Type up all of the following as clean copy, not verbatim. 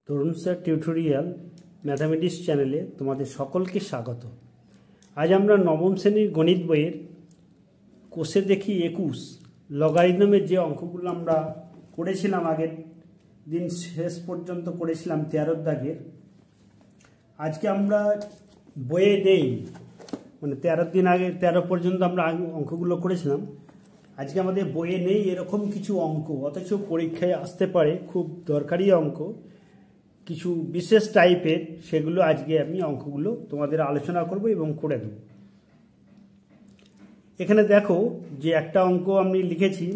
তরুণ sir tutorial mathematics চ্যানেলে তোমাদের সকলকে স্বাগত। আজ আমরা নবম শ্রেণীর গণিত বইয়ের কোষে দেখি 21 লগারিদমের যে অঙ্কগুলো আমরা করেছিলাম আগের দিন শেষ পর্যন্ত করেছিলাম 13 দাগের। আজকে আমরা বইয়ে নেই, মানে 13 দিন আগে 13 পর্যন্ত আমরা অঙ্কগুলো করেছিলাম। আজকে আমাদের বইয়ে নেই এরকম কিছু অঙ্ক, অথচ পরীক্ষায় আসতে পারে, খুব দরকারি অঙ্ক, কিছু বিশেষ টাইপের। সেগুলো আজকে আমি অঙ্কগুলো তোমাদের আলোচনা করব এবং করে দেব। এখানে দেখো যে একটা অঙ্ক আমি লিখেছি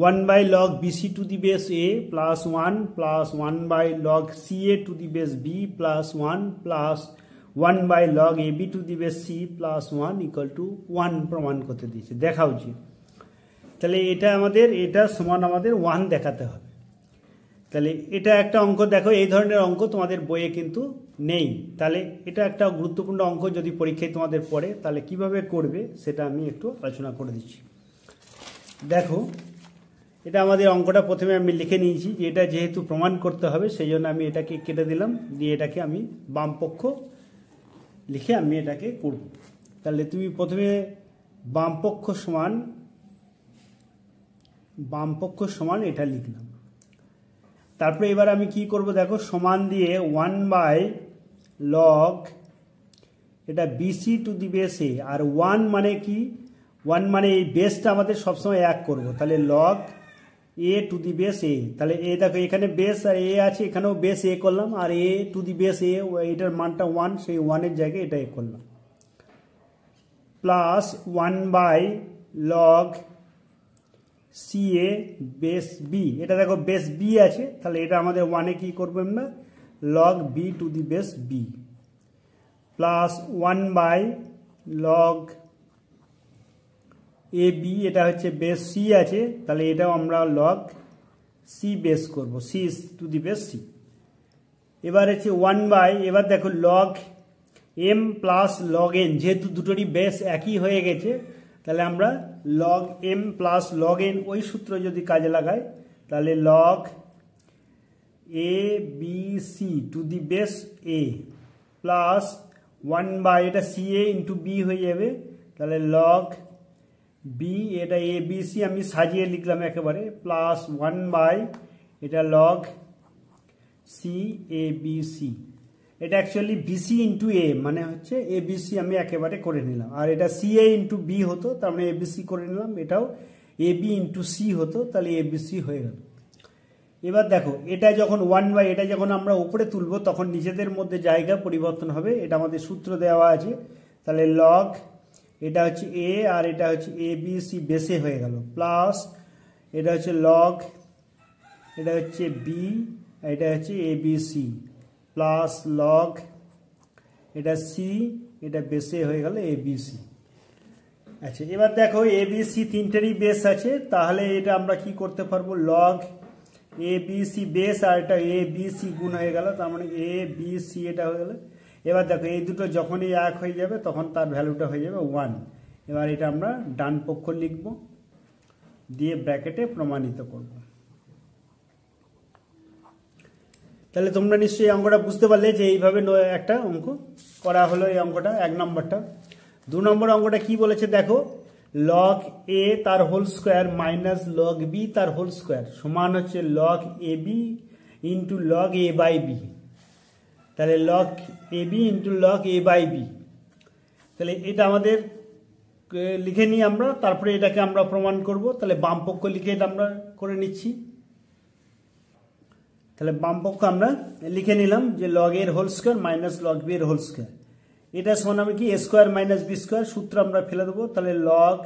1/log BC to the base A plus 1 plus 1/log CA to the base B plus 1 plus 1/log AB to the base C plus 1 equal to 1 প্রমাণ করতে দিয়েছে, দেখা উচিত। তাহলে এটা সমান আমাদের 1 দেখাতে হবে। তাহলে এটা একটা অঙ্ক, দেখো এই ধরনের অঙ্ক তোমাদের বইয়ে কিন্তু নেই। তাহলে এটা একটা গুরুত্বপূর্ণ অঙ্ক, যদি পরীক্ষায় তোমাদের পড়ে তাহলে কিভাবে করবে সেটা আমি একটু আলোচনা করে দিচ্ছি। দেখো এটা আমাদের অঙ্কটা প্রথমে আমি লিখে নিয়েছি যে এটা যেহেতু প্রমাণ করতে হবে সেই জন্য আমি এটাকে কেটে দিলাম, দিয়ে এটাকে আমি বাম পক্ষ লিখে আমি এটাকে করব। তাহলে তুমি প্রথমে বাম পক্ষ সমান এটা লিখলাম। তারপরে এবার আমি কি করব, দেখো সমান দিয়ে 1/log এটা BC two the base A, আর 1 মানে কি, 1 মানে এই বেসটা আমাদের সবসময় 1 করব। তাহলে log A two the base A, তাহলে এ দেখো এখানে বেস আর A আছে, এখানেও বেস A করলাম, আর A two the base A এটার মানটা 1, সেই 1-এর জায়গায় এটা A করলাম, plus 1/log CA base B, এটা দেখো বেস B আছে, তাহলে এটা আমাদের 1-এ কি করবো আমরা, log B two the base B, plus 1/log AB, এটা হচ্ছে বেস C আছে, তাহলে এটাও আমরা log C বেস করব, C two the base C। এবার হচ্ছে এবার দেখো log M plus log N, যেহেতু দুটোরই বেস একই হয়ে গেছে, তাহলে আমরা log M plus log N ওই সূত্র যদি কাজে লাগাই, তাহলে log A B C two the base A plus 1 এটা CA ইন্টু B হয়ে যাবে, তাহলে log B এটা A B C আমি সাজিয়ে লিখলাম একেবারে, প্লাস 1 এটা log C A B C, এটা অ্যাকচুয়ালি BC ইন্টু A মানে হচ্ছে ABC আমি একেবারে করে নিলাম, আর এটা CA ইন্টু B হতো, তার মানে ABC করে নিলাম, এটাও AB ইন্টু C হতো, তাহলে ABC হয়ে গেল। এবার দেখো এটা যখন 1 এটা যখন আমরা উপরে তুলবো তখন নিজেদের মধ্যে জায়গা পরিবর্তন হবে, এটা আমাদের সূত্র দেওয়া আছে। তাহলে log এটা হচ্ছে A আর এটা হচ্ছে ABC বেসে হয়ে গেল, প্লাস এটা হচ্ছে log এটা হচ্ছে B, এটা হচ্ছে ABC, প্লাস log এটা C, এটা বেসে হয়ে গেল ABC। আচ্ছা এবার দেখো ABC তিনটেরই বেস আছে, তাহলে এটা আমরা কি করতে পারবো, log ABC বেস আর এটা ABC গুণ হয়ে গেল, তার মানে ABC এটা হয়ে গেল। এবার দেখো এই দুটো যখনই এক হয়ে যাবে তখন তার ভ্যালুটা হয়ে যাবে 1। এবার এটা আমরা ডান পক্ষ লিখব, দিয়ে ব্র্যাকেটে প্রমাণিত করব। তাহলে তোমরা নিশ্চয়ই এই অঙ্কটা বুঝতে পারলে যে এইভাবে একটা অঙ্ক করা হলো। এই অঙ্কটা 1 নম্বরটা। 2 নম্বর অঙ্কটা কি বলেছে দেখো, log A তার whole square minus log B তার হোল স্কোয়ার সমান হচ্ছে log AB into log A by B। তাহলে log AB into log A by B, তাহলে এটা আমাদের লিখে নিই আমরা, তারপরে এটাকে আমরা প্রমাণ করব। তাহলে বাম পক্ষ লিখে এটা আমরা করে নিচ্ছি। তাহলে বাম পক্ষ আমরা লিখে নিলাম যে log এর whole square minus log B এর হোল স্কোয়ার, এটা সমান হবে কি A square minus B square, সূত্র আমরা ফেলে দেবো। তাহলে log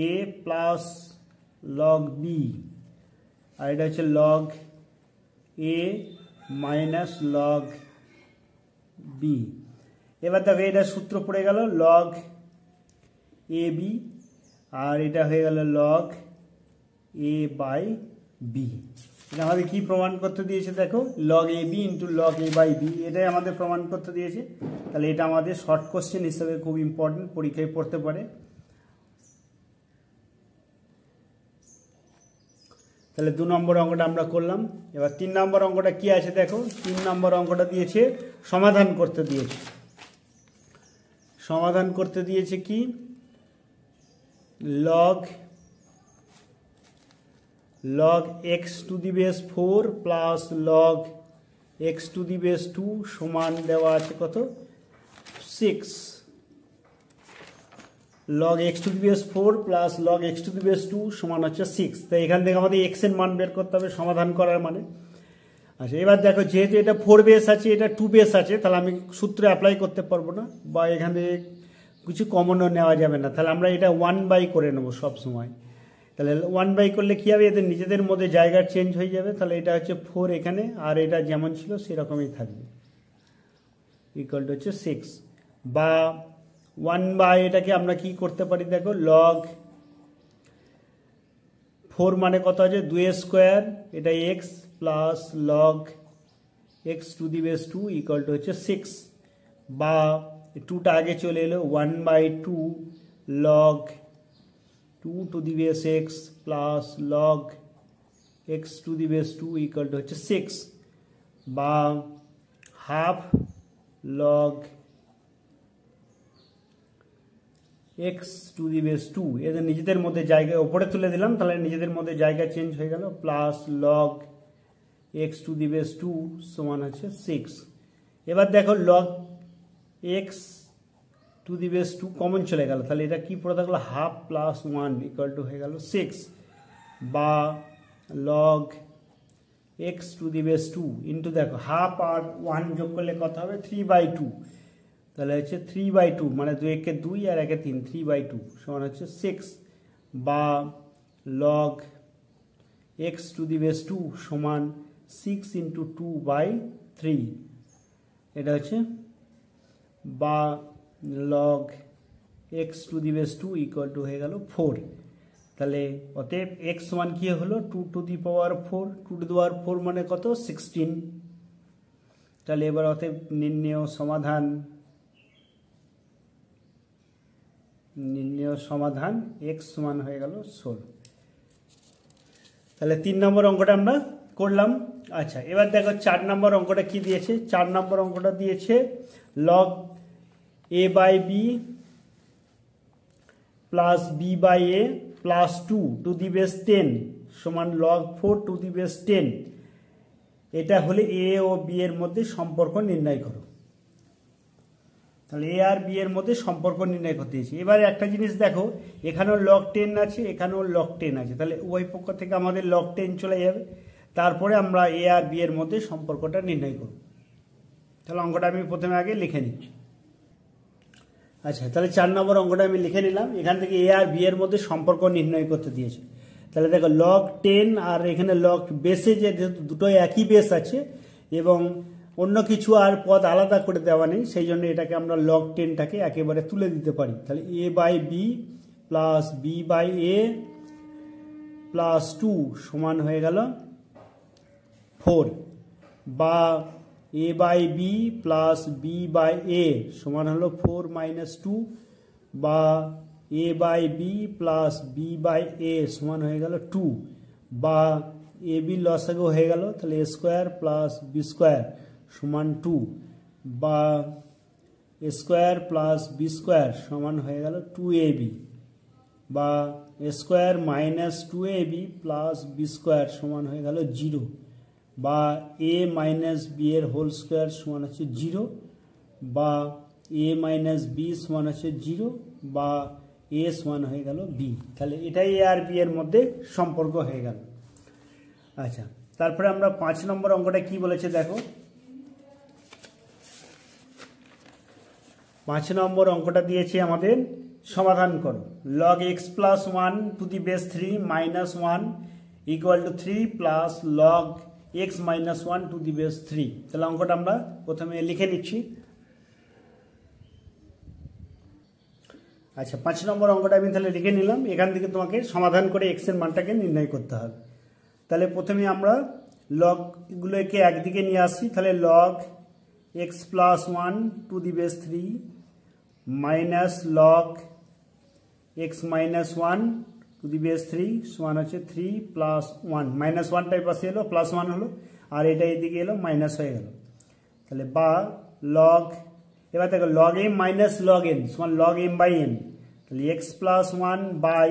A plus log B, আর এটা হচ্ছে log A minus log B। এবার দেখো এটা সূত্র পড়ে গেল log AB, আর এটা হয়ে গেল log A বাই B। এটা আমাদের কি প্রমাণ করতে দিয়েছে দেখো, log AB into log A by B, এটাই আমাদের প্রমাণ করতে দিয়েছে। তাহলে এটা আমাদের শর্ট কোশ্চেন হিসেবে খুব ইম্পর্টেন্ট, পরীক্ষায় পড়তে পারে। তাহলে 2 নম্বর অঙ্কটা আমরা করলাম। এবার 3 নম্বর অঙ্কটা কি আছে দেখো। 3 নম্বর অঙ্কটা দিয়েছে সমাধান করতে দিয়েছে। সমাধান করতে দিয়েছে কি, log x two the base 4 plus log x two the base 2 সমান দেওয়া আছে কত, 6। log x two the base 4 plus log x two the base 2 সমান হচ্ছে 6। তাই এখান থেকে আমাদের x এর মান বের করতে হবে সমাধান করার মানে। আচ্ছা, এবার দেখো যেহেতু এটা 4 বেস আছে, এটা 2 বেস আছে, তাহলে আমি সূত্রে অ্যাপ্লাই করতে পারবো না, বা এখানে কিছু কমনও নেওয়া যাবে না। তাহলে আমরা এটা 1/, করে নেবো সব সময়। তাহলে 1/, করলে কী হবে, এদের নিজেদের মধ্যে জায়গা চেঞ্জ হয়ে যাবে। তাহলে এটা হচ্ছে 4 এখানে, আর এটা যেমন ছিল সেরকমই থাকবে, ইকুয়াল টু হচ্ছে 6। বা 1/, এটাকে আমরা কি করতে পারি দেখো, log 4 মানে কত আছে, 2 স্কোয়ার, এটা x plus log x two the base 2 equal to হচ্ছে 6। বা 2টা আগে চলে এলো, 1/2 log 2 two the base x plus log x two the base 2 equal to হচ্ছে 6। বা half log x two the base 2, এদের নিজেদের মধ্যে জায়গা ওপরে তুলে দিলাম, তাহলে নিজেদের মধ্যে জায়গা চেঞ্জ হয়ে গেল, plus log x two the base 2 সমান হচ্ছে 6। এবার দেখো log x two the base 2 common চলে গেল, তাহলে এটা কি পড়ে থাকলো, হাফ প্লাস 1 ইকুয়াল টু হয়ে গেল 6। বা log x two the base 2 into দেখো হাফ আর 1 যোগ করলে কত হবে, 3/2। তাহলে হচ্ছে 3/2, মানে 2 একে 2 আর 1 এ 3, 3/2 সমান হচ্ছে 6। বা log x two the base 2 সমান 6 ইন্টু 2/3, এটা হচ্ছে। বা log x two the base 2 equal to হয়ে গেল 4। তাহলে অতএব x সমান কি হলো, 2 to the power 4, 2 to the পাওয়ার 4 মানে কত, 16। তাহলে এবার অতএব নির্ণেয় সমাধান x সমান হয়ে গেল 16। তাহলে 3 নম্বর অঙ্কটা আমরা করলাম। আচ্ছা, এবার দেখো 4 নম্বর অঙ্কটা কি দিয়েছে। 4 নম্বর অঙ্কটা দিয়েছে log a/b plus b/a plus 2 two the base 10 সমান log 4 টু দি বেস 10। এটা হলে a ও b এর মধ্যে সম্পর্ক নির্ণয় করো। তাহলে a আর b এর মধ্যে সম্পর্ক নির্ণয় করতে দিয়েছি। এবার একটা জিনিস দেখো, এখানেও log 10 আছে, এখানেও log 10 আছে, তাহলে উভয় পক্ষ থেকে আমাদের log 10 চলে যাবে। তারপরে আমরা a আর b এর মধ্যে সম্পর্কটা নির্ণয় করব। তাহলে অঙ্কটা আমি প্রথমে আগে লিখে নিচ্ছি। আচ্ছা, তাহলে 4 নম্বর অঙ্কটা আমি লিখে নিলাম। এখান থেকে a আর b এর মধ্যে সম্পর্ক নির্ণয় করতে দিয়েছে। তাহলে দেখো log 10 আর এখানে log বেসে, যে দুটোই একই বেস আছে এবং অন্য কিছু আর পদ আলাদা করে দেওয়া নেই, সেই জন্য এটাকে আমরা log 10টাকে একেবারে তুলে দিতে পারি। তাহলে a/b প্লাস b/a প্লাস 2 সমান হয়ে গেল 4। বা a/b প্লাস b/a সমান হলো 4 মাইনাস 2। বা a/b প্লাস b/a সমান হয়ে গেল 2। বা ab লসাগু হয়ে গেল, তাহলে a square plus b square সমান 2। বা a square plus b square সমান হয়ে গেল 2ab। বা a square minus 2ab plus b square সমান হয়ে গেল 0। বা a মাইনাস b এর হোল স্কোয়ার সমান হচ্ছে 0। বা a মাইনাস b সমান হচ্ছে 0। বা a সমান হয়ে গেল b। তাহলে এটাই a আর b এর মধ্যে সম্পর্ক হয়ে গেল। আচ্ছা, তারপরে আমরা 5 নম্বর অঙ্কটা কি বলেছে দেখো। 5 নম্বর অঙ্কটা দিয়েছে আমাদের সমাধান করো। log x plus 1 two the base 3 minus 1 equal to 3 plus log x minus 1 two the base 3। তাহলে অঙ্কটা আমরা প্রথমে লিখে নিচ্ছি। আচ্ছা, 5 নম্বর অঙ্কটা আমি তাহলে লিখে নিলাম। এখান থেকে তোমাকে সমাধান করে x এর মানটাকে নির্ণয় করতে হবে। তাহলে প্রথমে আমরা লগগুলোকে একদিকে নিয়ে আসি। তাহলে log x plus 1 two the base 3 minus log x minus 1 two the base 3 সমান হচ্ছে 3 প্লাস 1 মাইনাস 1টাই পাশে এলো প্লাস 1 হলো আর এটা এদিকে এলো মাইনাস হয়ে গেল তাহলে বা লগ এবার দেখো log M minus log N সমান লগ এম বাই এন তাহলে X plus 1 by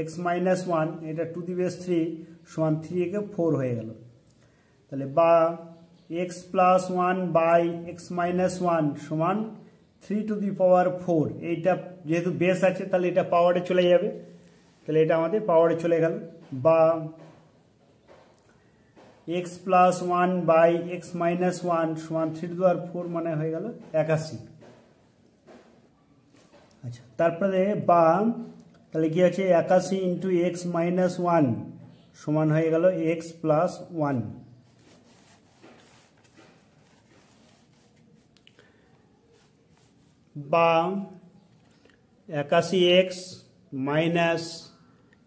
X minus 1 এটা টু দি বেস 3 সমান 3 একে 4 হয়ে গেল তাহলে বা X plus 1 by X minus 1 সমান 3 টু দি পাওয়ার 4 এইটা যেহেতু বেস আছে তাহলে এটা পাওয়ারে চলে যাবে তাহলে এটা আমাদের পাওয়ারে চলে গেল বা x plus 1 by X minus 1 সমান 3 টু দি পাওয়ার 4 মানে হয়ে গেল 81 আচ্ছা তারপরে বা তাহলে কি আছে 81 ইন্টু এক্স মাইনাস 1 সমান হয়ে গেল এক্স প্লাস 1 বা 81x মাইনাস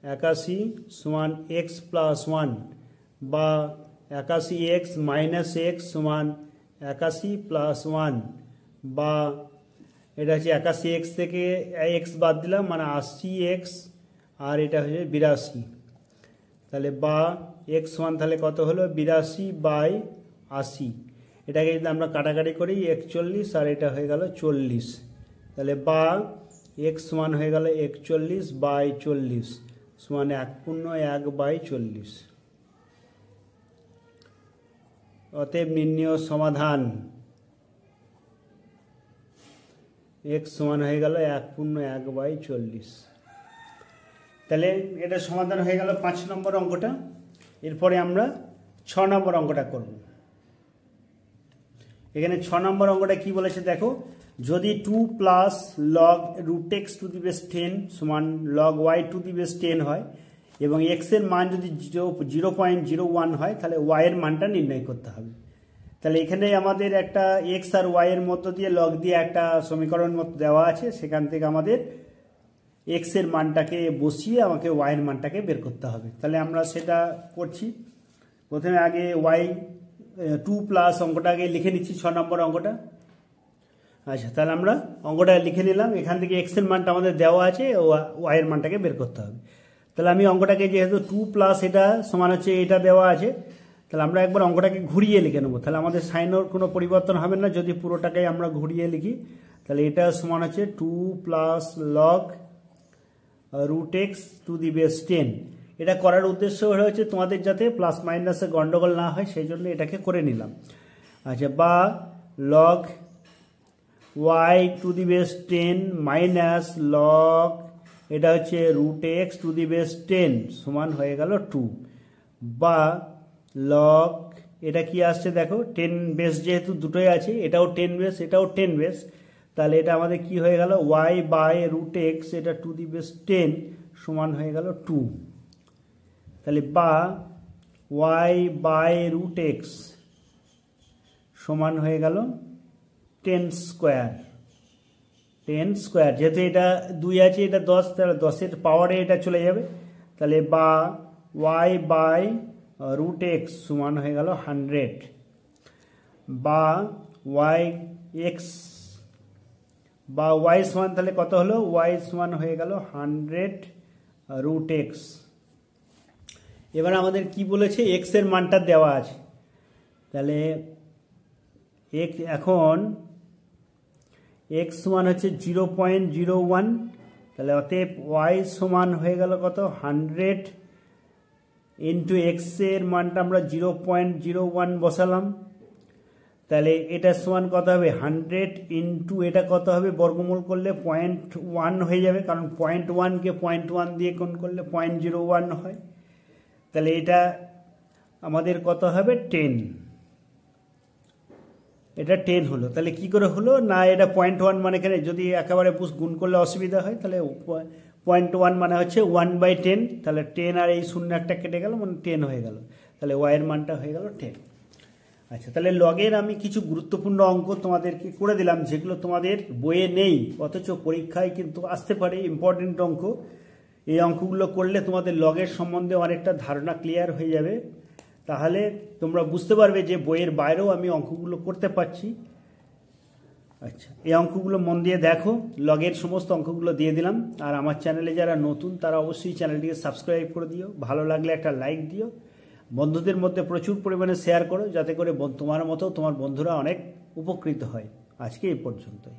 81 সমান এক্স প্লাস 1 বা 81x মাইনাস এক্স সমান 81 প্লাস 1 বা এটা হচ্ছে 81x থেকে এক্স বাদ দিলাম মানে 80x আর এটা হচ্ছে 82 তাহলে বা এক্স ওয়ান তাহলে কত হলো 82 বাই 80 এটাকে যদি আমরা কাটাকাটি করি 41 আর এটা হয়ে গেল 40 তাহলে বা এক্স ওয়ান হয়ে গেল 41 বাই 40 সমান 1/1 বাই 40 অতএব নির্ণেয় সমাধান x সমান হয়ে গেল 1/1 বাই 40 তাহলে এটা সমাধান হয়ে গেল 5 নম্বর অঙ্কটা এরপরে আমরা 6 নম্বর অঙ্কটা করব এখানে 6 নম্বর অঙ্কটা কি বলেছে দেখো যদি 2 plus log root X to the base 10 সমান log Y to the base 10 হয় এবং এক্স এর মান যদি 0.01 হয় তাহলে ওয়াই এর মানটা নির্ণয় করতে হবে তাহলে এখানে আমাদের একটা এক্স আর ওয়াই এর মধ্য দিয়ে লগ দিয়ে একটা সমীকরণ মতো দেওয়া আছে সেখান থেকে আমাদের এক্স এর মানটাকে বসিয়ে আমাকে ওয়াই এর মানটাকে বের করতে হবে তাহলে আমরা সেটা করছি প্রথমে আগে ওয়াই 2 প্লাস অঙ্কটা আগে লিখে নিচ্ছি 6 নম্বর অঙ্কটা আচ্ছা তাহলে আমরা অঙ্কটা লিখে নিলাম এখান থেকে এক্স এর মানটা আমাদের দেওয়া আছে ওয়াই এর মানটাকে বের করতে হবে তাহলে আমি অঙ্কটাকে যেহেতু 2 প্লাস এটা সমান হচ্ছে এটা দেওয়া আছে তাহলে আমরা একবার অঙ্কটাকে ঘুরিয়ে লিখে নেবো তাহলে আমাদের সাইনের কোনো পরিবর্তন হবে না যদি পুরোটাকে আমরা ঘুরিয়ে লিখি তাহলে এটা সমান হচ্ছে 2 plus log root X to the base 10 এটা করার উদ্দেশ্য হচ্ছে তোমাদের যাতে প্লাস মাইনাসে গন্ডগোল না হয় সেই জন্য এটাকে করে নিলাম আচ্ছা বা log Y to the base 10 minus log এটা হচ্ছে root X to the base 10 সমান হয়ে গেল 2 বা লগ এটা কি আসছে দেখো 10 বেস যেহেতু দুটোই আছে এটাও 10 বেস এটাও 10 বেস তাহলে এটা আমাদের কি হয়ে গেল ওয়াই বাই রুট এক্স এটা টু দি বেস 10 সমান হয়ে গেল 2 তাহলে বা ওয়াই বাই রুট এক্স সমান হয়ে গেল 10 স্কোয়ার যেহেতু এটা 2 আছে এটা 10 তাহলে 10 এর পাওয়ারে এটা চলে যাবে তাহলে বা ওয়াই বাই রুট এক্স সমান হয়ে গেল 100 বা ওয়াই এক্স বা ওয়াই সমান তাহলে কত হলো ওয়াই সমান হয়ে গেল 100 রুট এক্স এবার আমাদের কি বলেছে এক্স এর মানটা দেওয়া আছে তাহলে এখন এক্স সমান হচ্ছে 0.01 তাহলে অতএব ওয়াই সমান হয়ে গেল কত 100 ইন্টু এক্স এর মানটা আমরা 0.01 বসালাম তাহলে এটা সমান কত হবে 100 ইন্টু এটা কত হবে বর্গমূল করলে 0.1 হয়ে যাবে কারণ 0.1 কে 0.1 দিয়ে গুণ করলে 0.01 হয় তাহলে এটা আমাদের কত হবে 10 এটা 10 হলো তাহলে কি করে হলো না এটা 0.1 মানে এখানে যদি একেবারে গুণ করলে অসুবিধা হয় তাহলে 0.1 মানে হচ্ছে 1/10 তাহলে 10 আর এই শূন্য একটা কেটে গেল মানে 10 হয়ে গেল তাহলে ওয়াই এর মানটা হয়ে গেল 10 আচ্ছা তাহলে লগের আমি কিছু গুরুত্বপূর্ণ অঙ্ক তোমাদেরকে করে দিলাম যেগুলো তোমাদের বইয়ে নেই অথচ পরীক্ষায় কিন্তু আসতে পারে ইম্পর্টেন্ট অঙ্ক এই অঙ্কগুলো করলে তোমাদের লগের সম্বন্ধে অনেকটা ধারণা ক্লিয়ার হয়ে যাবে তাহলে তোমরা বুঝতে পারবে যে বইয়ের বাইরেও আমি অঙ্কগুলো করতে পারছি আচ্ছা, এই অঙ্কগুলো মন দিয়ে দেখো, লগের সমস্ত অঙ্কগুলো দিয়ে দিলাম। আর আমার চ্যানেলে যারা নতুন তারা অবশ্যই চ্যানেলটিকে সাবস্ক্রাইব করে দিও, ভালো লাগলে একটা লাইক দিও, বন্ধুদের মধ্যে প্রচুর পরিমাণে শেয়ার করো, যাতে করে তোমার মতো তোমার বন্ধুরা অনেক উপকৃত হয়। আজকে এই পর্যন্তই।